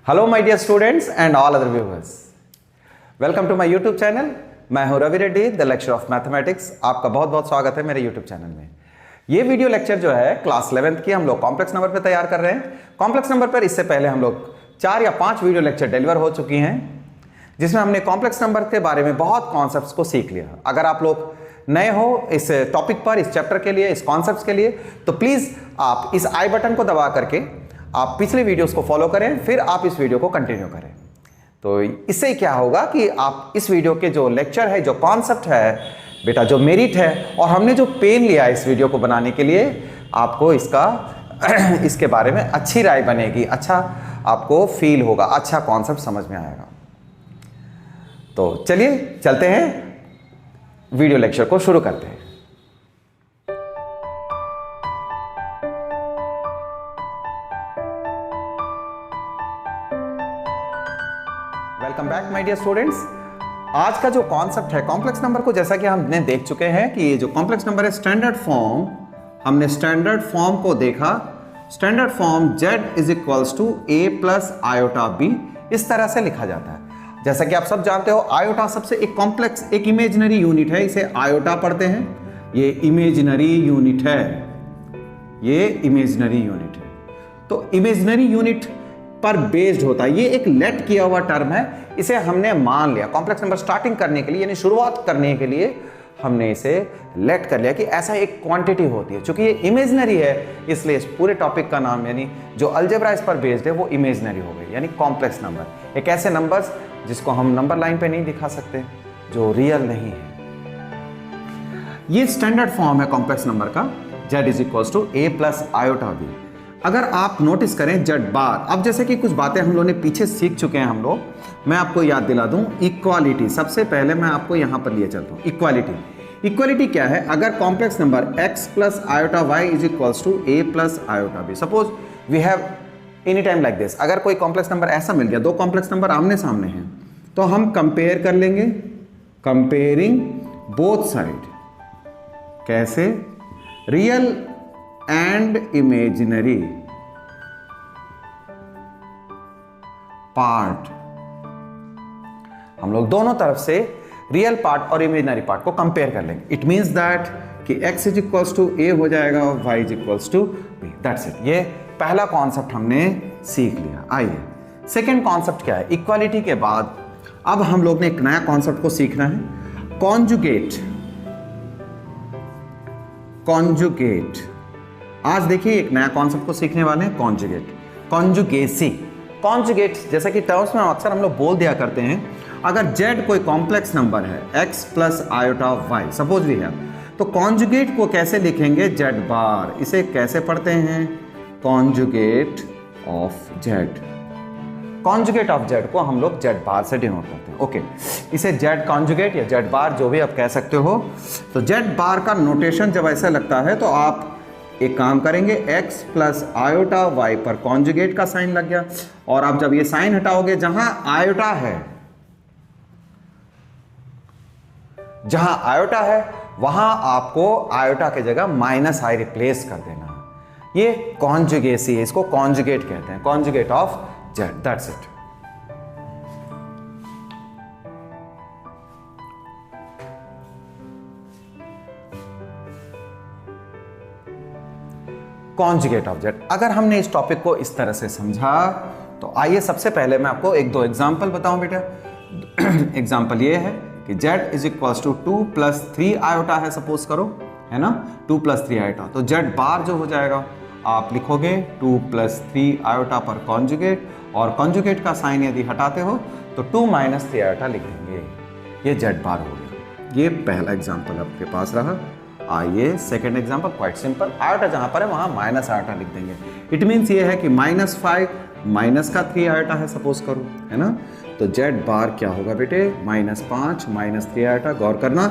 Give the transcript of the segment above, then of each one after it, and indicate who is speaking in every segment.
Speaker 1: Hello my dear students and all other viewers, welcome to my YouTube channel. मैं हूं Ravi Reddy, the lecture of mathematics. आपका बहुत बहुत स्वागत है मेरे यूट्यूब चैनल में। ये वीडियो लेक्चर जो है क्लास 11th की हम लोग कॉम्प्लेक्स नंबर पर तैयार कर रहे हैं। कॉम्प्लेक्स नंबर पर इससे पहले हम लोग 4 या 5 वीडियो लेक्चर डिलीवर हो चुकी हैं, जिसमें हमने कॉम्प्लेक्स नंबर के बारे में बहुत कॉन्सेप्ट्स को सीख लिया। अगर आप लोग नए हो इस टॉपिक पर, इस चैप्टर के लिए, इस कॉन्सेप्ट्स के लिए, तो प्लीज आप इस आई बटन को दबा करके आप पिछले वीडियोस को फॉलो करें, फिर आप इस वीडियो को कंटिन्यू करें। तो इससे क्या होगा कि आप इस वीडियो के जो लेक्चर है, जो कॉन्सेप्ट है बेटा, जो मेरिट है, और हमने जो पेन लिया इस वीडियो को बनाने के लिए, आपको इसके बारे में अच्छी राय बनेगी, अच्छा आपको फील होगा, अच्छा कॉन्सेप्ट समझ में आएगा। तो चलिए चलते हैं, वीडियो लेक्चर को शुरू करते हैं। Welcome back my dear students. आज का जो कॉन्सेप्ट है कॉम्प्लेक्स नंबर को, जैसा कि हमने देख चुके हैं कि ये जो कॉम्प्लेक्स नंबर है स्टैंडर्ड फॉर्म, हमने स्टैंडर्ड फॉर्म को देखा। Standard form z is equals to a plus iota b इस तरह से लिखा जाता है। जैसा कि आप सब जानते हो, आयोटा सबसे एक कॉम्प्लेक्स, एक इमेजिनरी यूनिट है, इसे आयोटा पढ़ते हैं। ये इमेजिनरी यूनिट है, ये इमेजिनरी यूनिट है। तो इमेजिनरी यूनिट पर बेस्ड होता है, ये एक लेट किया हुआ टर्म है, इसे हमने मान लिया कॉम्प्लेक्स नंबर स्टार्टिंग करने के लिए, यानी शुरुआत करने के लिए हमने इसे लेट कर लिया कि ऐसा एक क्वांटिटी होती है। चूंकि ये इमेजिनरी है, इसलिए इस पूरे टॉपिक का नाम, यानी जो अलजेब्रा इस पर बेस्ड है, वो इमेजिनरी हो गई, यानी कॉम्प्लेक्स नंबर। एक ऐसे नंबर्स जिसको हम नंबर लाइन पे नहीं दिखा सकते, जो रियल नहीं है। ये स्टैंडर्ड फॉर्म है कॉम्प्लेक्स नंबर का, z is equals to a plus iota b। अगर आप नोटिस करें z बार, अब जैसे कि कुछ बातें हम लोगों ने पीछे सीख चुके हैं हम लोग, मैं आपको याद दिला दूं। इक्वालिटी सबसे पहले मैं आपको यहां पर लिए चलता हूं। इक्वालिटी क्या है? अगर complex number x plus iota y is equals to a plus iota b, suppose we have any time like this. अगर कोई कॉम्प्लेक्स नंबर ऐसा मिल गया, दो कॉम्प्लेक्स नंबर आमने सामने हैं, तो हम कंपेयर कर लेंगे, कंपेयरिंग बोथ साइड। कैसे? रियल एंड इमेजिनरी पार्ट, हम लोग दोनों तरफ से रियल पार्ट और इमेजिनरी पार्ट को कंपेयर कर लेंगे। इट मींस दैट कि x is equals to a हो जाएगा और y is equals to b। That's it. ये पहला कॉन्सेप्ट हमने सीख लिया। आइए सेकेंड कॉन्सेप्ट क्या है? इक्वालिटी के बाद अब हम लोग ने एक नया कॉन्सेप्ट को सीखना है, कॉन्जुगेट। आज देखिए एक नया कॉन्सेप्ट को सीखने वाले हैं, कॉन्जुगेट, कॉन्जुगेसी। कॉन्जुगेट जैसा कि टर्म्स में अक्सर हम लोग बोल दिया करते हैं, अगर z कोई कॉम्प्लेक्स नंबर है x plus iota y, suppose we है, तो कॉन्जुगेट को कैसे लिखेंगे? z बार। इसे कैसे पढ़ते हैं? Conjugate of z। Conjugate of z को हम लोग z बार से डिनोट करते हैं। ओके, इसे z कॉन्जुगेट या z बार जो भी आप कह सकते हो। तो z बार का नोटेशन जब ऐसा लगता है, तो आप एक काम करेंगे, x प्लस आयोटा y पर कॉन्जुगेट का साइन लग गया, और आप जब ये साइन हटाओगे, जहां आयोटा है वहां आपको आयोटा की जगह माइनस आई रिप्लेस कर देना। ये कॉन्जुगेसी है, इसको कॉन्जुगेट कहते हैं, conjugate of z। That's it. Conjugate of z। अगर हमने इस टॉपिक को इस तरह से समझा, तो आइए सबसे पहले मैं आपको एक दो एग्जांपल बताऊं बेटा। एग्जांपल ये है कि z is equals to 2 plus 3 iota है, सपोज करो, है ना, 2 प्लस 3 आयोटा। तो z बार जो हो जाएगा, आप लिखोगे 2 प्लस 3 आयोटा पर कॉन्जुगेट, और कॉन्जुगेट का साइन यदि हटाते हो तो 2 माइनस 3 आयोटा लिख देंगे। ये z बार हो गया। ये पहला एग्जाम्पल आपके पास रहा। आइए second example, quite simple. Iota जहां पर है वहां माइनस आयोटा लिख देंगे। इट मीन्स ये है कि -5 माइनस का 3 आयोटा है, सपोज करो, है ना। तो z बार क्या होगा बेटे? -5 माइनस 3 आयोटा। गौर करना,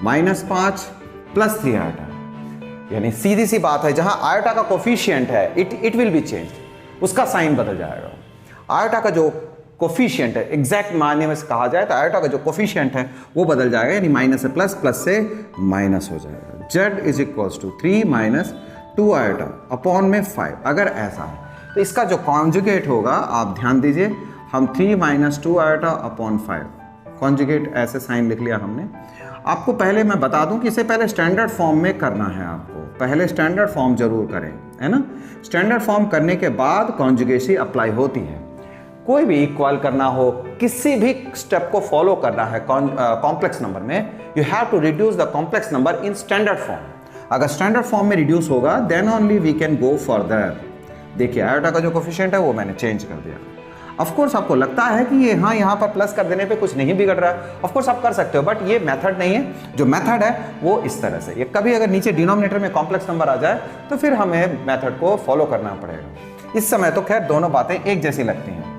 Speaker 1: -5 प्लस 3 आयोटा, यानी सीधी सी बात है, जहां आयोटा का कोफिशिएंट है इट विल बी चेंज, उसका साइन बदल जाएगा। आयोटा का जो कोफिशिएंट है, एग्जैक्ट मायने में कहा जाए तो आयोटा का जो कोफिशिएंट है वो बदल जाएगा, यानी माइनस से प्लस, प्लस से माइनस हो जाएगा। z is equals to 3 minus 2 iota upon में 5। अगर ऐसा है तो इसका जो कॉन्जुगेट होगा आप ध्यान दीजिए, हम 3 माइनस 2 आयोटा अपॉन 5, कॉन्जुगेट ऐसे साइन लिख लिया हमने। आपको पहले मैं बता दूं कि इसे पहले स्टैंडर्ड फॉर्म में करना है, आपको पहले स्टैंडर्ड फॉर्म जरूर करें, है ना। स्टैंडर्ड फॉर्म करने के बाद कॉन्जुगेसी अप्लाई होती है। कोई भी इक्वल करना हो, किसी भी स्टेप को फॉलो करना है कॉम्प्लेक्स नंबर में, you have to reduce the complex number in standard form. अगर स्टैंडर्ड फॉर्म में रिड्यूस होगा then only we can go further. देखिए आयोटा का जो कोफिशिएंट है वो मैंने चेंज कर दिया। ऑफ कोर्स आपको लगता है कि ये हाँ यहाँ पर प्लस कर देने पे कुछ नहीं बिगड़ रहा है, ऑफ कोर्स आप कर सकते हो, बट ये मेथड नहीं है। जो मेथड है वो इस तरह से, ये कभी अगर नीचे डिनोमिनेटर में कॉम्प्लेक्स नंबर आ जाए तो फिर हमें मेथड को फॉलो करना पड़ेगा। इस समय तो खैर दोनों बातें एक जैसी लगती हैं।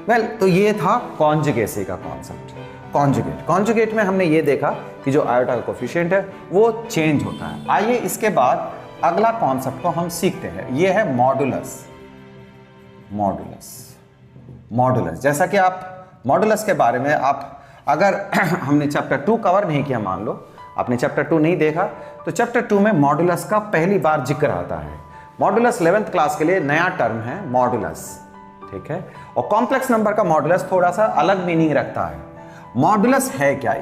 Speaker 1: वेल, तो ये था कॉन्जुगेसी का कॉन्सेप्ट। कॉन्जुगेट में हमने ये देखा कि जो आयोटा का कोफिशिएंट है वो चेंज होता है। आइए इसके बाद अगला कॉन्सेप्ट को हम सीखते हैं, ये है मॉडुलस। मॉडुलस जैसा कि आप मॉडुलस के बारे में आप अगर हमने चैप्टर 2 कवर नहीं किया, मान लो आपने चैप्टर 2 नहीं देखा, तो चैप्टर 2 में मॉडुलस का पहली बार जिक्र आता है। मॉडुलस 11th क्लास के लिए नया टर्म है मॉडुलस, ठीक है। और कॉम्प्लेक्स नंबर का मॉडुलस थोड़ा सा अलग मीनिंग रखता है। मॉडुलस है क्या?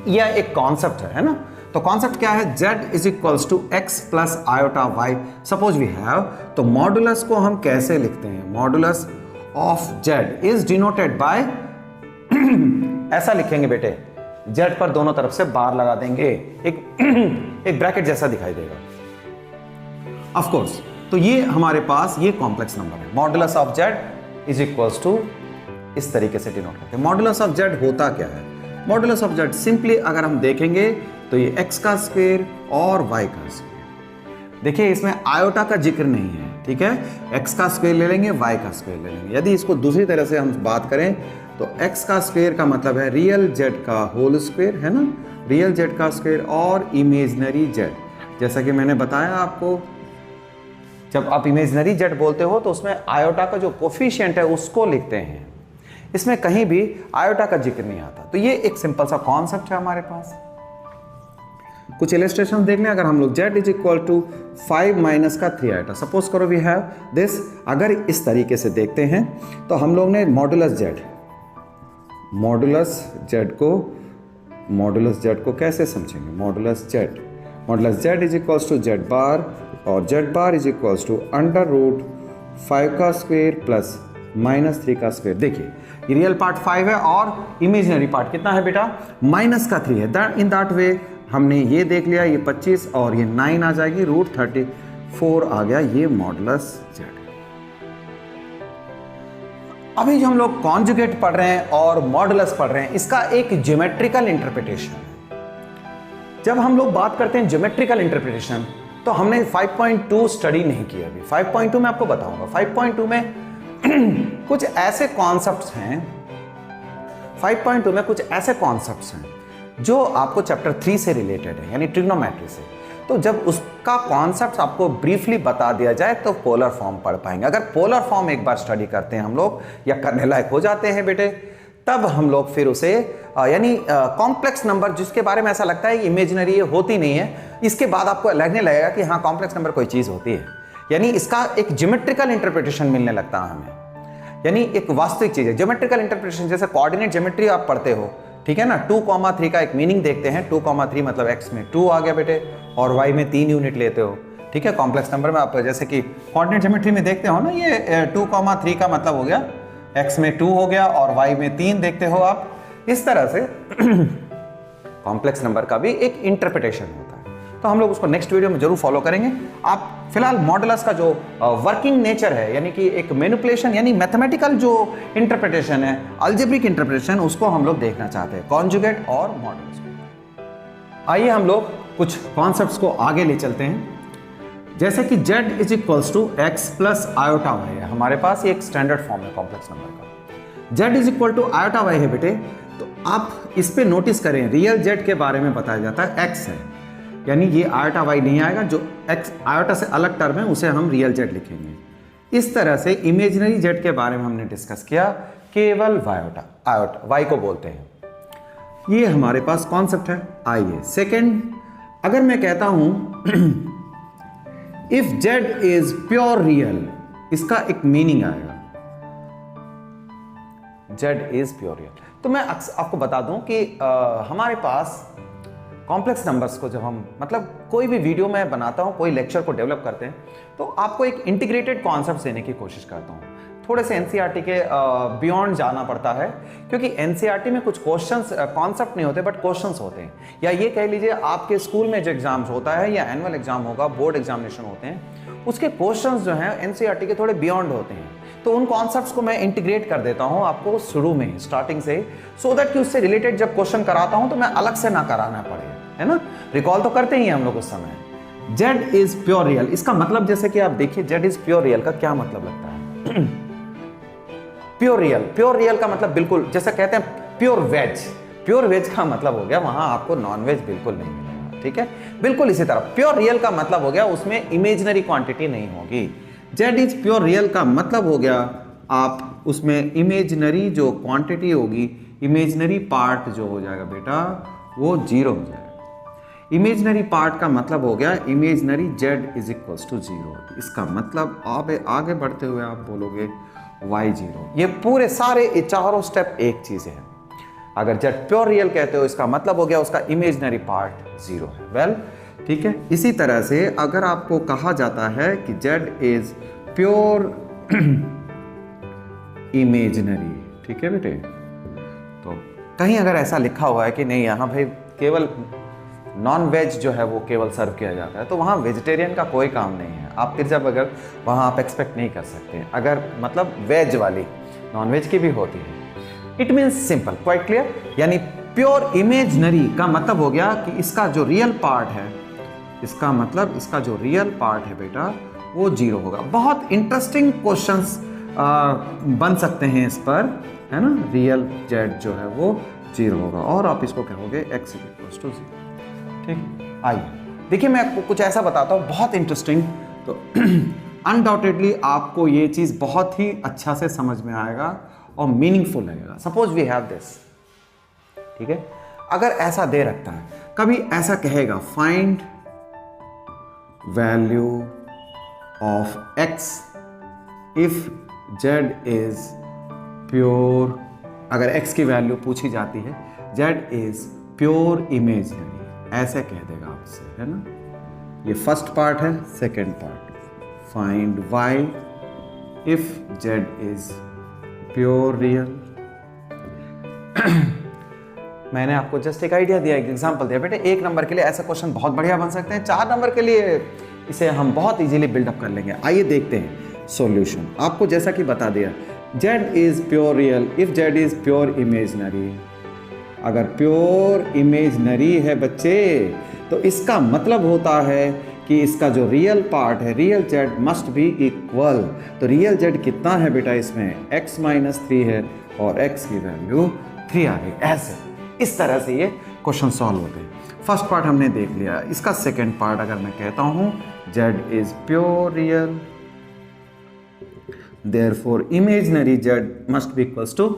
Speaker 1: यह एक कॉन्सेप्ट है ना। तो कॉन्सेप्ट क्या है? z is equals to x plus iota y, suppose we have. तो मॉडुलस को हम कैसे लिखते हैं? Modulus of z is denoted by ऐसा लिखेंगे बेटे, z पर दोनों तरफ से बार लगा देंगे, एक ब्रैकेट जैसा दिखाई देगा ऑफ कोर्स। तो ये हमारे पास ये कॉम्प्लेक्स नंबर है। Modulus of z is equals to, इस तरीके से डिनोट करते हैं। मॉडुलस ऑफ z होता क्या है? मॉडुलस ऑफ z सिंपली अगर हम देखेंगे तो ये x का स्क्वायर और y का स्क्वायर। देखिए इसमें आयोटा का जिक्र नहीं है, ठीक है। x का स्क्वायर ले लेंगे, y का स्क्वायर ले लेंगे। यदि इसको दूसरी तरह से हम बात करें तो x का स्क्वायर का मतलब है रियल z का होल स्क्वायर, है ना, रियल z का स्क्वायर और इमेजिनरी z। जैसा कि मैंने बताया आपको, जब आप इमेजिनरी z बोलते हो तो उसमें आयोटा का जो कोफिशिएंट है उसको लिखते हैं, इसमें कहीं भी आयोटा का जिक्र नहीं आता। तो ये एक सिंपल सा कॉन्सेप्ट है हमारे पास। कुछ इलस्ट्रेशन देख लें। अगर हम लोग z is equal to 5 minus का 3 आयोटा, सपोज करो वी हैव दिस। अगर इस तरीके से देखते हैं तो हम लोग ने मॉडुलस z को कैसे समझेंगे? Modulus z is equals to z bar, और z bar is equals to under root 5 का स्क्वायर प्लस माइनस 3 का स्क्वायर। देखिए ये रियल पार्ट 5 है और इमेजिनरी पार्ट कितना है बेटा? माइनस का 3 है। इन दैट वे हमने ये देख लिया, ये 25 और ये 9 आ जाएगी, रूट 34 आ गया, ये मॉडुलस z। अभी जो हम लोग कॉन्जुगेट पढ़ रहे हैं और मॉडुलस पढ़ रहे हैं, इसका एक ज्योमेट्रिकल इंटरप्रिटेशन है। जब हम लोग बात करते हैं ज्योमेट्रिकल इंटरप्रिटेशन तो हमने 5.2 स्टडी नहीं किया अभी। 5.2 में आपको बताऊंगा। 5.2 में कुछ ऐसे कॉन्सेप्ट्स हैं, 5.2 में कुछ ऐसे कॉन्सेप्ट्स हैं जो आपको चैप्टर 3 से रिलेटेड है, यानी ट्रिग्नोमेट्री से। तो जब उसका कॉन्सेप्ट आपको ब्रीफली बता दिया जाए तो पोलर फॉर्म पढ़ पाएंगे। अगर पोलर फॉर्म एक बार स्टडी करते हैं हम लोग या करने लायक हो जाते हैं बेटे, तब हम लोग फिर उसे यानी कॉम्प्लेक्स नंबर जिसके बारे में ऐसा लगता है इमेजिनरी ये होती नहीं है, इसके बाद आपको लगने लगेगा कि हाँ कॉम्प्लेक्स नंबर कोई चीज़ होती है, यानी इसका एक ज्योमेट्रिकल इंटरप्रिटेशन मिलने लगता है हमें, यानी एक वास्तविक चीज़ है। ज्योमेट्रिकल इंटरप्रिटेशन जैसे कोऑर्डिनेट ज्योमेट्री आप पढ़ते हो, ठीक है ना। 2,3 का एक मीनिंग देखते हैं। 2,3 मतलब x में 2 आ गया बेटे और y में 3 यूनिट लेते हो, ठीक है। कॉम्प्लेक्स नंबर में आप जैसे कि कोऑर्डिनेट ज्योमेट्री में देखते हो ना, ये 2,3 का मतलब हो गया x में 2 हो गया और y में 3 देखते हो आप। इस तरह से कॉम्प्लेक्स नंबर का भी एक इंटरप्रिटेशन होता है, तो हम लोग उसको नेक्स्ट वीडियो में जरूर फॉलो करेंगे। आप फिलहाल मॉडुलस का जो वर्किंग नेचर है, यानी कि एक मैनिपुलेशन यानी मैथमेटिकल जो इंटरप्रिटेशन है, अलजेब्रिक इंटरप्रिटेशन, उसको हम लोग देखना चाहते हैं, कॉन्जुगेट और मॉडुलस को। आइए हम लोग कुछ कॉन्सेप्ट्स को आगे ले चलते हैं। जैसे कि z is equals to x plus iota y है, हमारे पास ये एक स्टैंडर्ड फॉर्म है कॉम्प्लेक्स नंबर का। z is equal to iota y है बेटे, तो आप इस पे नोटिस करें रियल z के बारे में बताया जाता है x है, यानी ये आयोटा वाई नहीं आएगा, जो x आयोटा से अलग टर्म है उसे हम रियल z लिखेंगे। इस तरह से इमेजिनरी z के बारे में हमने डिस्कस किया, केवल आयोटा वाई को बोलते हैं। ये हमारे पास कॉन्सेप्ट है। आइए सेकंड, अगर मैं कहता हूं if Z is pure real, इसका एक मीनिंग आएगा, जेड इज प्योर रियल। तो मैं आपको बता दूं कि हमारे पास कॉम्प्लेक्स नंबर्स को जब हम मतलब कोई भी वीडियो मैं बनाता हूं, कोई लेक्चर को डेवलप करते हैं, तो आपको एक इंटीग्रेटेड कॉन्सेप्ट देने की कोशिश करता हूं। थोड़े से एनसीईआरटी के बियॉन्ड जाना पड़ता है, क्योंकि एनसीईआरटी में कुछ क्वेश्चंस कॉन्सेप्ट नहीं होते बट क्वेश्चंस होते हैं, या ये कह लीजिए आपके स्कूल में जो एग्जाम्स होता है या एनुअल एग्जाम होगा, बोर्ड एग्जामिनेशन होते हैं, उसके क्वेश्चंस जो हैं एनसीईआरटी के थोड़े बियॉन्ड होते हैं। तो उन कॉन्सेप्ट्स को मैं इंटीग्रेट कर देता हूं आपको शुरू में, स्टार्टिंग से, सो दैट कि उससे रिलेटेड जब क्वेश्चन कराता हूं तो मैं अलग से ना कराना पड़े, है ना। रिकॉल तो करते ही हैं हम लोग उस समय। जेड इज प्योर रियल, इसका मतलब जैसे कि आप देखिए जेड इज प्योर रियल का क्या मतलब लगता है। प्योर रियल का मतलब बिल्कुल जैसा कहते हैं प्योर वेज, प्योर वेज का मतलब हो गया वहां आपको नॉन वेज बिल्कुल नहीं मिलेगा, ठीक है। बिल्कुल इसी तरह प्योर रियल का मतलब हो गया उसमें इमेजिनरी क्वांटिटी नहीं होगी। जेड इज प्योर रियल का मतलब हो गया आप उसमें इमेजिनरी जो क्वांटिटी होगी, इमेजिनरी पार्ट जो हो जाएगा बेटा वो 0 हो जाएगा। इमेजिनरी पार्ट का मतलब हो गया imaginary z is equals to 0। इसका मतलब आप आगे बढ़ते हुए आप बोलोगे y0। ये पूरे सारे चारों स्टेप एक चीज है। अगर जेड प्योर रियल कहते हो इसका मतलब हो गया उसका इमेजिनरी पार्ट 0 है। वेल ठीक है। इसी तरह से अगर आपको कहा जाता है कि जेड इज प्योर इमेजिनरी, ठीक है बेटे, तो कहीं अगर ऐसा लिखा हुआ है कि नहीं यहाँ भाई केवल नॉन वेज जो है वो केवल सर्व किया जाता है, तो वहाँ वेजिटेरियन का कोई काम नहीं है। आप फिर जब अगर वहाँ आप एक्सपेक्ट नहीं कर सकते, अगर मतलब वेज वाली नॉन वेज की भी होती है। It means simple, quite clear. यानी प्योर इमेजिनरी का मतलब हो गया कि इसका जो रियल पार्ट है, इसका मतलब इसका जो रियल पार्ट है बेटा वो 0 होगा। बहुत इंटरेस्टिंग क्वेश्चंस बन सकते हैं इस पर, है ना। रियल जेड जो है वो 0 होगा और आप इसको कहोगे x इक्वल्स टू 0। ठीक, आइए देखिए मैं आपको कुछ ऐसा बताता हूँ बहुत इंटरेस्टिंग, तो अनडाउटेडली आपको ये चीज बहुत ही अच्छा से समझ में आएगा और मीनिंगफुल लगेगा। सपोज वी हैव दिस, ठीक है। अगर ऐसा दे रखता है, कभी ऐसा कहेगा find value of x if z is pure, अगर x की वैल्यू पूछी जाती है, z इज प्योर इमेजिनरी, ऐसे कह देगा आपसे, है ना। ये फर्स्ट पार्ट है। Second part, find y if z is pure real. मैंने आपको जस्ट एक आइडिया दिया, एक एग्जांपल दिया बेटे। 1 नंबर के लिए ऐसा क्वेश्चन बहुत बढ़िया बन सकते हैं, 4 नंबर के लिए इसे हम बहुत इजीली बिल्डअप कर लेंगे। आइए देखते हैं सॉल्यूशन। आपको जैसा कि बता दिया, z is pure real if z is pure imaginary. अगर प्योर इमेजिनरी है बच्चे, तो इसका मतलब होता है कि इसका जो रियल पार्ट है, real Z must B equal. तो रियल जेड कितना है बेटा इसमें, x माइनस 3 है और x की वैल्यू 3 आ गई। ऐसे इस तरह से ये क्वेश्चन सॉल्व होते हैं। फर्स्ट पार्ट हमने देख लिया। इसका सेकेंड पार्ट अगर मैं कहता हूं z is pure real, therefore imaginary z must be equals to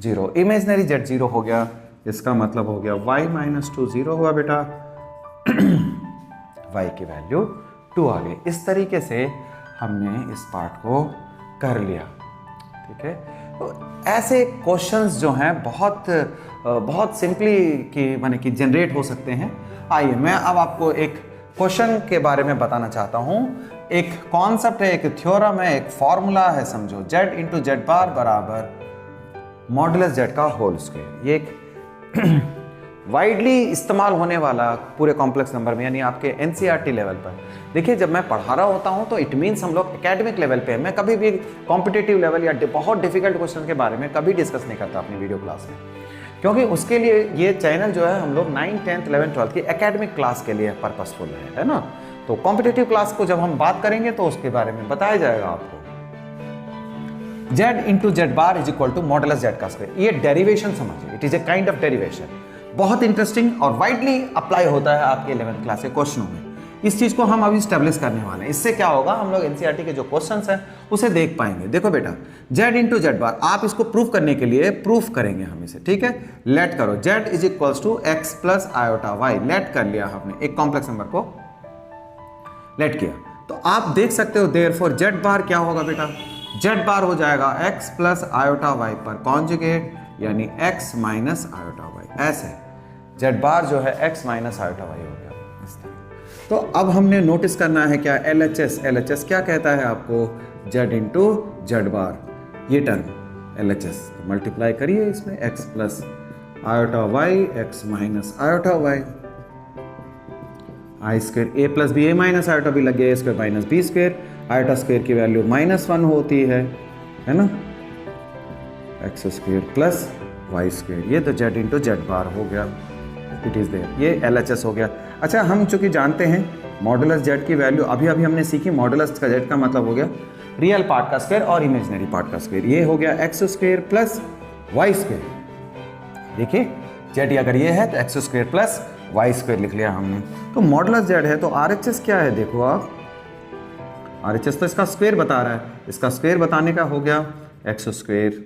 Speaker 1: 0। Imaginary z 0 हो गया, इसका मतलब हो गया y माइनस 2 0 हुआ बेटा, y की वैल्यू 2 आ गई। इस तरीके से हमने इस पार्ट को कर लिया, ठीक है। तो ऐसे क्वेश्चंस जो हैं बहुत सिंपली कि माने कि जनरेट हो सकते हैं। आइए मैं अब आपको एक क्वेश्चन के बारे में बताना चाहता हूं। एक कॉन्सेप्ट है, एक थ्योरम है, एक फॉर्मूला है, समझो z इंटू जेड बार बराबर मॉडुलस z का होल स्क्वायर। ये एक वाइडली इस्तेमाल होने वाला पूरे कॉम्प्लेक्स नंबर में, यानी आपके एनसीईआरटी लेवल पर। देखिए जब मैं पढ़ा रहा होता हूं तो इट मीन्स हम लोग एकेडमिक लेवल पे हैं। मैं कभी भी कॉम्पिटिटिव लेवल या बहुत डिफिकल्ट क्वेश्चन के बारे में कभी डिस्कस नहीं करता अपनी वीडियो क्लास में, क्योंकि उसके लिए ये चैनल जो है हम लोग 9th 10th 11th 12th की एकेडमिक क्लास के लिए पर्पसफुल है ना। तो कॉम्पिटिटिव क्लास को जब हम बात करेंगे तो उसके बारे में बताया जाएगा आपको। z into z bar is equal to modulus z का स्क्वायर। ये डेरिवेशन समझिए, it is a kind of derivation, बहुत इंटरेस्टिंग और वाइडली अप्लाई होता है आपके 11th क्लास के क्वेश्चनों में। इस चीज को हम अभी स्टेब्लिश करने वाले हैं। इससे क्या होगा, हम लोग एनसीईआरटी के जो क्वेश्चंस हैं उसे देख पाएंगे। देखो बेटा, z इंटू जेड बार, आप इसको प्रूफ करने के लिए प्रूफ करेंगे हम इसे, ठीक है। लेट करो, z is equals to x plus iota y. Let कर लिया हमने, एक कॉम्प्लेक्स नंबर को लेट किया। तो तो आप देख सकते हो देयरफॉर जेड बार क्या होगा बेटा, जेड बार हो जाएगा x प्लस आयोटा वाई पर कॉन्जुगेट, यानी x माइनस आयोटा वाई, ऐसे जेड बार जो है x माइनस आयोटा वाई हो गया इस तरह। तो अब हमने नोटिस करना है क्या, LHS क्या कहता है आपको, z इंटू जेड बार, ये टर्म LHS मल्टीप्लाई करिए इसमें x plus iota y x minus iota y, i square a plus b, a minus iota भी लग गया, a square minus b square, iota square की वैल्यू -1 होती है ना, x square plus y square, ये तो जेड इंटू जेड बार हो गया, इट इज़ देयर, ये LHS हो गया। अच्छा, हम चूंकि जानते हैं मॉडुलस जेड की वैल्यू अभी हमने सीखी, मॉडुलस का जेड का मतलब हो गया रियल पार्ट का स्क्वायर और इमेजिनरी पार्ट का स्क्वायर, ये हो गया x square plus y square. देखिए जेड अगर ये है तो x square plus y square लिख लिया हमने। तो मॉडुलस जेड है तो RHS क्या है, देखो आप, RHS तो इसका स्क्वायर बता रहा है, इसका स्क्वायर बताने का हो गया एक्स स्क्वेयर,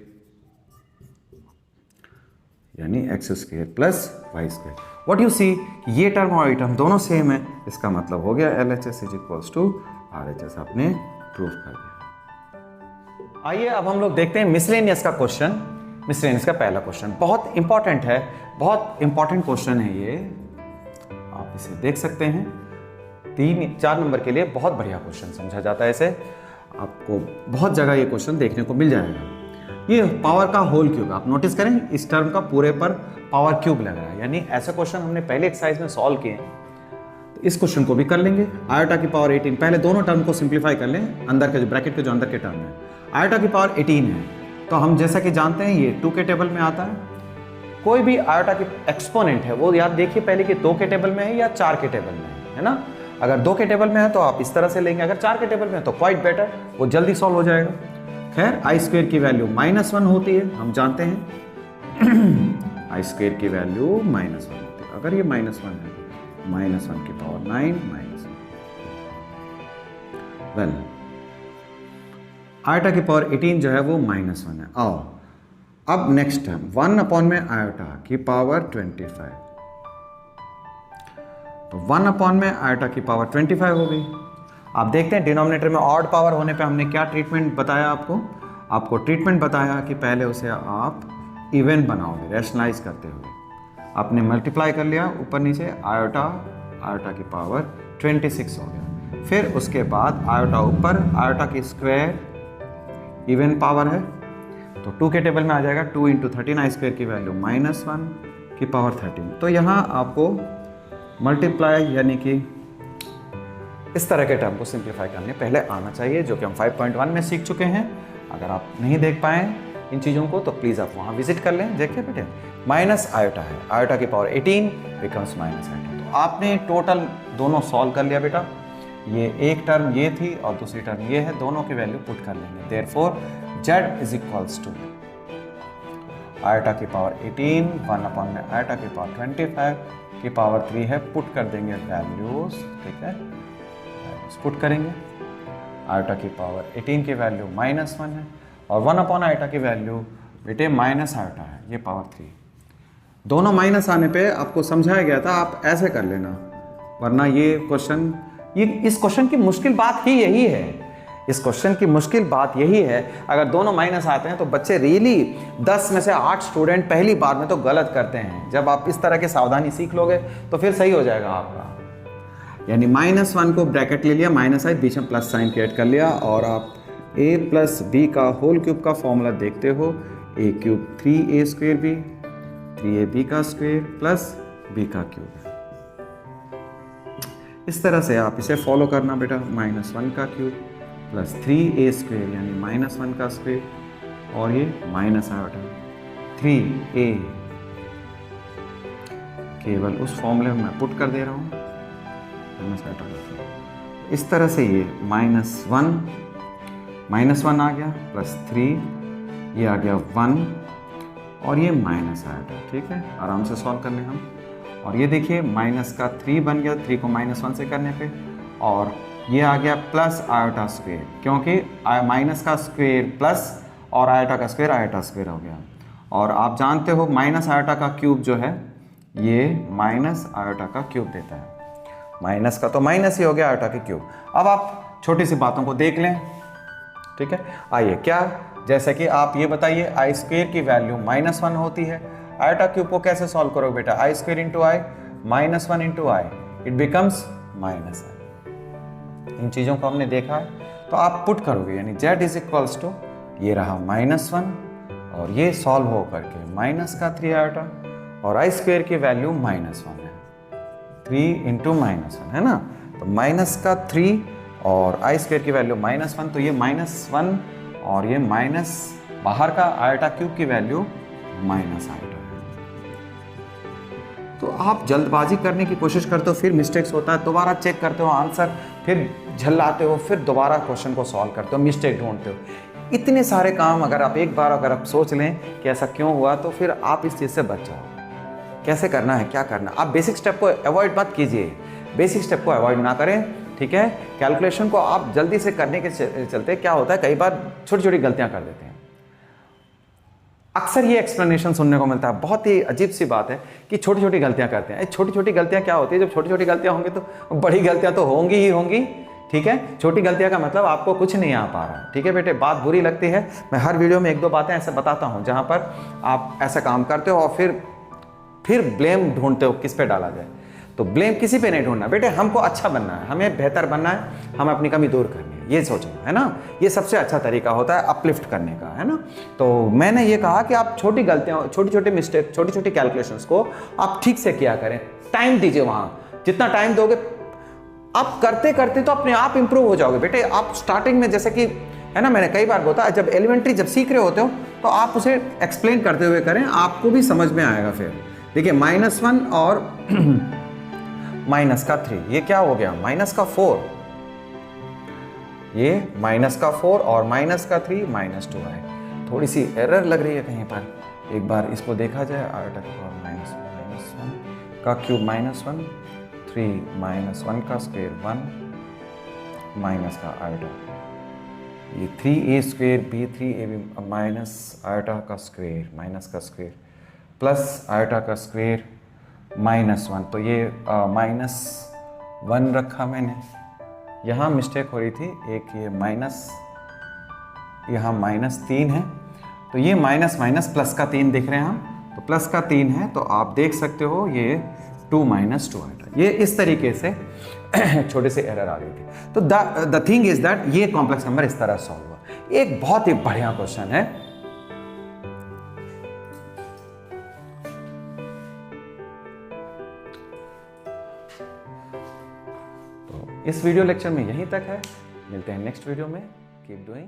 Speaker 1: यानी x square plus y square. What you see, ये टर्म और ये टर्म दोनों सेम है, इसका मतलब हो गया LHS is equals to RHS, आपने प्रूव कर दिया। आइए अब हम लोग देखते हैं मिसलेनियस का क्वेश्चन। मिसलेनियस का पहला क्वेश्चन बहुत इंपॉर्टेंट है, बहुत इंपॉर्टेंट क्वेश्चन है ये, आप इसे देख सकते हैं, 3-4 नंबर के लिए बहुत बढ़िया क्वेश्चन समझा जाता है इसे, आपको बहुत जगह ये क्वेश्चन देखने को मिल जाएगा। ये पावर का होल क्यूब, आप नोटिस करें इस टर्म का पूरे पर पावर क्यूब लग रहा है, यानी ऐसे क्वेश्चन हमने पहले एक्सरसाइज में सॉल्व किए हैं, तो इस क्वेश्चन को भी कर लेंगे। आयोटा की पावर 18, पहले दोनों टर्म को सिंप्लीफाई कर लें, अंदर के जो ब्रैकेट के जो अंदर के टर्म है, आयोटा की पावर 18 है, तो हम जैसा कि जानते हैं ये 2 के टेबल में आता है। कोई भी आयोटा की एक्सपोनेंट है वो याद देखिए पहले कि 2 के टेबल में है या 4 के टेबल में है ना। अगर 2 के टेबल में है तो आप इस तरह से लेंगे, अगर 4 के टेबल में है तो क्वाइट बेटर, वो जल्दी सॉल्व हो जाएगा। खैर आई स्क्वेयर की वैल्यू -1 होती है, हम जानते हैं आई स्क्वेयर की वैल्यू -1 होती है, अगर ये -1 है -1 की पावर 9 वेल आयोटा की पावर 18 जो है वो -1 है। आओ अब नेक्स्ट टर्म 1 अपॉन में आयोटा की पावर 25, तो 1 अपॉन में आयोटा की पावर 25 हो गई। आप देखते हैं डिनोमिनेटर में ऑड पावर होने पे हमने क्या ट्रीटमेंट बताया आपको ट्रीटमेंट बताया कि पहले उसे आप इवन बनाओगे रैशनलाइज करते हुए, आपने मल्टीप्लाई कर लिया ऊपर नीचे, आयोटा की पावर 26 हो गया, फिर उसके बाद आयोटा ऊपर, आयोटा की स्क्वायर इवन पावर है तो 2 के टेबल में आ जाएगा, 2 × 13 आई स्क्वायर की वैल्यू -1 की पावर 13। तो यहाँ आपको मल्टीप्लाई यानी कि इस तरह के टर्म को सिंप्लीफाई करने पहले आना चाहिए, जो कि हम 5.1 में सीख चुके हैं। अगर आप नहीं देख पाए इन चीज़ों को तो प्लीज़ आप वहाँ विजिट कर लें। देखिए बेटे माइनस आयोटा है, आयोटा की पावर 18 बिकम्स -आयोटा, तो आपने टोटल दोनों सॉल्व कर लिया बेटा। ये एक टर्म ये थी और दूसरी टर्म ये है, दोनों की वैल्यू पुट कर लेंगे। Therefore z is equals to iota की पावर 18 1 अपॉन में आयोटा की पावर 25 की पावर 3 है, पुट कर देंगे वैल्यूज, ठीक है, पुट करेंगे। आयोटा की पावर 18 की वैल्यू -1 है और 1 अपॉन आयोटा की वैल्यू बेटे माइनस आयोटा है, ये पावर 3। दोनों माइनस आने पे आपको समझाया गया था आप ऐसे कर लेना, वरना ये क्वेश्चन, ये इस क्वेश्चन की मुश्किल बात ही यही है, इस क्वेश्चन की मुश्किल बात यही है। अगर दोनों माइनस आते हैं तो बच्चे रियली 10 में से 8 स्टूडेंट पहली बार में तो गलत करते हैं। जब आप इस तरह की सावधानी सीख लोगे तो फिर सही हो जाएगा आपका। यानी -1 को ब्रैकेट ले लिया, माइनस आई, बीच में प्लस साइन क्रिएट कर लिया और आप a + b का होल क्यूब का फॉर्मूला देखते हो, a³ 3a² b 3ab का स्क्वायर प्लस b का क्यूब। इस तरह से आप इसे फॉलो करना बेटा, -1 का क्यूब प्लस 3a² यानी -1 का स्क्वायर और ये माइनस आयोटा 3a, केवल उस फॉर्मूले में मैं पुट कर दे रहा हूँ माइनस आयोटा। इस तरह से ये -1 आ गया प्लस 3, ये आ गया 1 और ये माइनस आयोटा, ठीक है, आराम से सॉल्व कर लें हम। और ये देखिए माइनस का 3 बन गया, 3 को -1 से करने पे, और ये आ गया प्लस आयोटा स्क्वेयर, क्योंकि माइनस का स्क्वेयर प्लस और आयोटा का स्क्वेयर हो गया। और आप जानते हो माइनस आयोटा का क्यूब जो है ये माइनस आयोटा का क्यूब देता है, माइनस का तो माइनस ही हो गया आयोटा के क्यूब। अब आप छोटी सी बातों को देख लें, ठीक है। आइए, क्या, जैसे कि आप ये बताइए आई स्क्वायर की वैल्यू -1 होती है। आयटा क्यूब को कैसे सॉल्व करोगे बेटा? I square into i, -1 into i, it becomes -i। इन चीज़ों को हमने देखा है, तो आप पुट करोगे, यानी z इज इक्वल्स टू, ये रहा -1 और ये सॉल्व हो करके -3 आयटा, और आई स्क्वायर की वैल्यू -1 है, 3 इंटू -1 है ना, तो -3 और आई स्क्वायर की वैल्यू -1, तो ये -1 और ये माइनस बाहर का आयटा क्यूब की वैल्यू -आयटा है। तो आप जल्दबाजी करने की कोशिश करते हो, फिर मिस्टेक्स होता है, दोबारा चेक करते हो आंसर, फिर झल्लाते हो, फिर दोबारा क्वेश्चन को सॉल्व करते हो, मिस्टेक ढूंढते हो। इतने सारे काम अगर आप एक बार अगर आप सोच लें कि ऐसा क्यों हुआ, तो फिर आप इस चीज़ से बच जाओगे। कैसे करना है, क्या करना, आप बेसिक स्टेप को अवॉइड मत कीजिए, बेसिक स्टेप को अवॉइड ना करें, ठीक है। कैलकुलेशन को आप जल्दी से करने के चलते क्या होता है, कई बार छोटी छोटी गलतियां कर देते हैं। अक्सर ये एक्सप्लेनेशन सुनने को मिलता है, बहुत ही अजीब सी बात है कि छोटी छोटी गलतियां करते हैं। छोटी छोटी गलतियां क्या होती है? जब छोटी छोटी गलतियां होंगी तो बड़ी गलतियां तो होंगी ही होंगी, ठीक है। छोटी गलतियां का मतलब आपको कुछ नहीं आ पा रहा है, ठीक है बेटे। बात बुरी लगती है, मैं हर वीडियो में 1-2 बातें ऐसे बताता हूं जहां पर आप ऐसा काम करते हो और फिर ब्लेम ढूंढते हो किस पे डाला जाए। तो ब्लेम किसी पे नहीं ढूंढना बेटे, हमको अच्छा बनना है, हमें बेहतर बनना है, हमें अपनी कमी दूर करनी है, ये सोचो, है ना। ये सबसे अच्छा तरीका होता है अपलिफ्ट करने का, है ना। तो मैंने ये कहा कि आप छोटी गलतियां, छोटी छोटी मिस्टेक, छोटी छोटी कैलकुलेशंस को आप ठीक से किया करें, टाइम दीजिए। वहां जितना टाइम दोगे आप करते करते तो अपने आप इंप्रूव हो जाओगे बेटे। आप स्टार्टिंग में, जैसे कि है ना, मैंने कई बार बताया, जब एलिमेंट्री जब सीख रहे होते हो तो आप उसे एक्सप्लेन करते हुए करें, आपको भी समझ में आएगा। फिर देखिए -1 और -3, ये क्या हो गया, -4, ये -4 और -3 -2 है। थोड़ी सी एरर लग रही है कहीं पर, एक बार इसको देखा जाए। आयटा -1 का क्यूब -1, 3 -1 का स्क्वायर 1 माइनस का आयटा, ये 3a square b3ab minus eta का स्क्वायर, माइनस का स्क्वायर प्लस आयटा का स्क्वायर -1, तो ये -1 रखा मैंने। यहाँ मिस्टेक हो रही थी, एक ये माइनस, यहाँ -3 है, तो ये माइनस माइनस प्लस का 3 दिख रहे हैं हम, तो प्लस का 3 है, तो आप देख सकते हो ये 2 - 2 आयटा। ये इस तरीके से छोटे से एरर आ रही थी। तो द थिंग इज दैट ये कॉम्प्लेक्स नंबर इस तरह सॉल्व हुआ। एक बहुत ही बढ़िया क्वेश्चन है, तो इस वीडियो लेक्चर में यहीं तक है, मिलते हैं नेक्स्ट वीडियो में। Keep doing